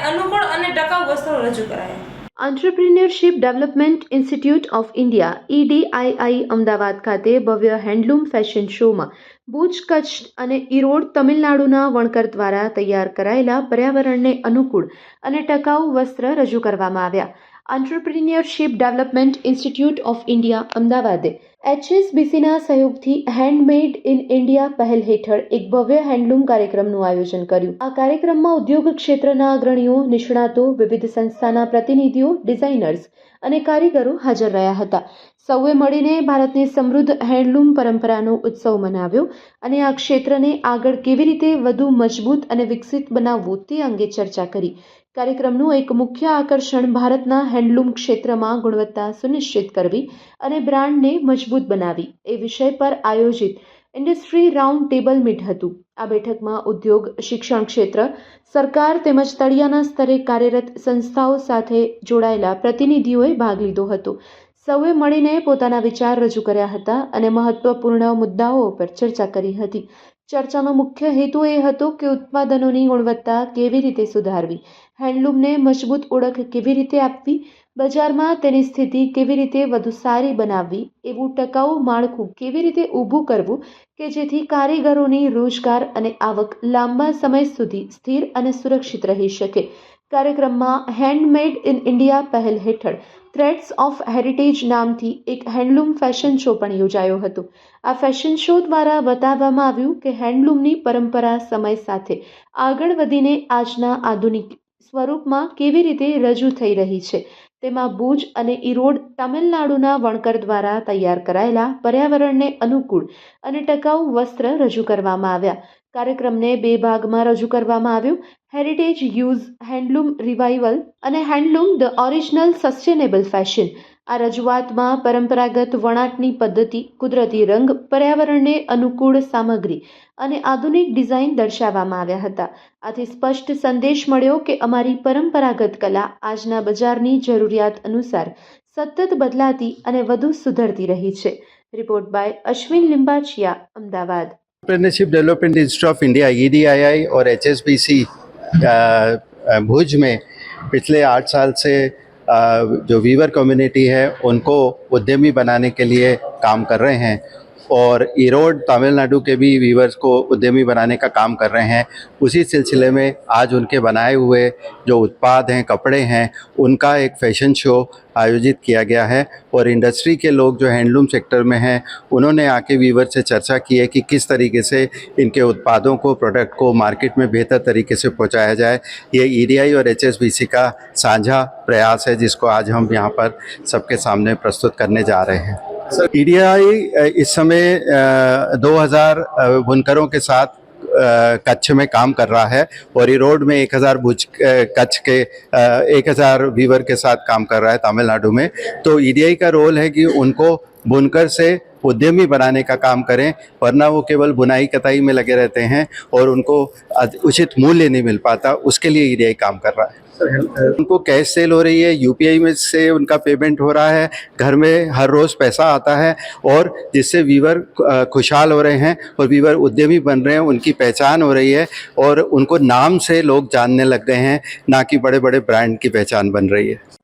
અનુકૂળ અને ટકાઉ વસ્ત્રો રજૂ કરાયા. Entrepreneurship development institute of India EDII Ahmedabad ખાતે ભવ્ય હેન્ડલૂમ ફેશન શોમાં ભુજ, કચ્છ અને ઈરોડ, તમિલનાડુના વણકર દ્વારા તૈયાર કરાયેલા પર્યાવરણને અનુકૂળ અને ટકાઉ વસ્ત્ર રજૂ કરવામાં આવ્યા. Entrepreneurship development institute of India અમદાવાદે HSBCના સહયોગથી હેન્ડમેડ ઇન ઇન્ડિયા પહેલ હેઠળ એક ભવ્ય હેન્ડલૂમ કાર્યક્રમનું આયોજન કર્યું. આ કાર્યક્રમમાં ઉદ્યોગ ક્ષેત્રના અગ્રણીઓ, નિષ્ણાતો, વિવિધ સંસ્થાના પ્રતિનિધિઓ, ડિઝાઇનર્સ અને કારીગરો હાજર રહ્યા હતા. સૌએ મળીને ભારતની સમૃદ્ધ હેન્ડલૂમ પરંપરાનો ઉત્સવ મનાવ્યો અને આ ક્ષેત્રને આગળ કેવી રીતે વધુ મજબૂત અને વિકસિત બનાવવું તે અંગે ચર્ચા કરી. કાર્યક્રમનું એક મુખ્ય આકર્ષણ ભારતના હેન્ડલૂમ ક્ષેત્રમાં ગુણવત્તા સુનિશ્ચિત કરવી અને બ્રાન્ડને મજબૂત બનાવવી એ વિષય પર આયોજિત ઇન્ડસ્ટ્રી રાઉન્ડ ટેબલ મીટ હતું. આ બેઠકમાં ઉદ્યોગ, શિક્ષણ ક્ષેત્ર, સરકાર તેમજ તળિયાના સ્તરે કાર્યરત સંસ્થાઓ સાથે જોડાયેલા પ્રતિનિધિઓએ ભાગ લીધો હતો. સૌએ મળીને પોતાના વિચાર રજૂ કર્યા હતા અને મહત્વપૂર્ણ મુદ્દાઓ પર ચર્ચા કરી હતી. ચર્ચાનો મુખ્ય હેતુ એ હતો કે ઉત્પાદનોની ગુણવત્તા કેવી રીતે સુધારવી, હેન્ડલૂમને મજબૂત ઓળખ કેવી રીતે આપવી, બજારમાં તેની સ્થિતિ કેવી રીતે વધુ સારી બનાવવી, એવું ટકાઉ માળખું કેવી રીતે ઊભું કરવું કે જેથી કારીગરોની રોજગાર અને આવક લાંબા સમય સુધી સ્થિર અને સુરક્ષિત રહી શકે. કાર્યક્રમમાં હેન્ડમેડ ઇન ઇન્ડિયા પહેલ હેઠળ થ્રેડ્સ ઓફ હેરિટેજ નામથી એક હેન્ડલૂમ ફેશન શો પણ યોજાયો હતો. આ ફેશન શો દ્વારા બતાવવામાં આવ્યું કે હેન્ડલૂમની પરંપરા સમય સાથે આગળ વધીને આજના આધુનિક સ્વરૂપમાં કેવી રીતે રજૂ થઈ રહી છે. તેમાં ભુજ અને ઈરોડ, તમિલનાડુના વણકર દ્વારા તૈયાર કરાયેલા પર્યાવરણને અનુકૂળ અને ટકાઉ વસ્ત્ર રજૂ કરવામાં આવ્યા. કાર્યક્રમને 2 ભાગમાં રજૂ કરવામાં આવ્યો. હેરિટેજ યુઝ, હેન્ડલૂમ રિવાઇવલ અને handloom the original sustainable fashion. આ રજૂઆતમાં પરંપરાગત વણાટની પદ્ધતિ, કુદરતી રંગ, પર્યાવરણને અનુકૂળ સામગ્રી અને આધુનિક ડિઝાઇન દર્શાવવામાં આવ્યા હતા. આથી સ્પષ્ટ સંદેશ મળ્યો કે અમારી પરંપરાગત કલા આજના બજારની જરૂરિયાત અનુસાર સતત બદલાતી અને વધુ સુધરતી રહી છે. Report by Ashwin Limbachiya, Ahmedabad. Entrepreneurship development institute of India EDII और HSBC भुज में पिछले 8 साल से जो वीवर कम्युनिटी है उनको उद्यमी बनाने के लिए काम कर रहे हैं और ईरोड, तमिलनाडु के भी वीवर्स को उद्यमी बनाने का काम कर रहे हैं. उसी सिलसिले में आज उनके बनाए हुए जो उत्पाद हैं, कपड़े हैं, उनका एक फैशन शो आयोजित किया गया है और इंडस्ट्री के लोग जो हैंडलूम सेक्टर में हैं उन्होंने आके वीवर से चर्चा की है कि किस तरीके से इनके उत्पादों को, प्रोडक्ट को मार्केट में बेहतर तरीके से पहुंचाया जाए. ये EDI और HSBC का साझा प्रयास है जिसको आज हम यहाँ पर सबके सामने प्रस्तुत करने जा रहे हैं. EDI इस समय 2000 बुनकरों के साथ कच्छ में काम कर रहा है और ईरोड में 1000 भुज कच्छ के 1000 वीवर के साथ काम कर रहा है तमिलनाडु में. तो EDI का रोल है कि उनको बुनकर से उद्यमी बनाने का काम करें, वरना वो केवल बुनाई कताई में लगे रहते हैं और उनको उचित मूल्य नहीं मिल पाता. उसके लिए EDI काम कर रहा है. उनको कैश सेल हो रही है, UPI में से उनका पेमेंट हो रहा है, घर में हर रोज़ पैसा आता है और जिससे वीवर खुशहाल हो रहे हैं और वीवर उद्यमी बन रहे हैं, उनकी पहचान हो रही है और उनको नाम से लोग जानने लग गए हैं, ना कि बड़े बड़े ब्रांड की पहचान बन रही है.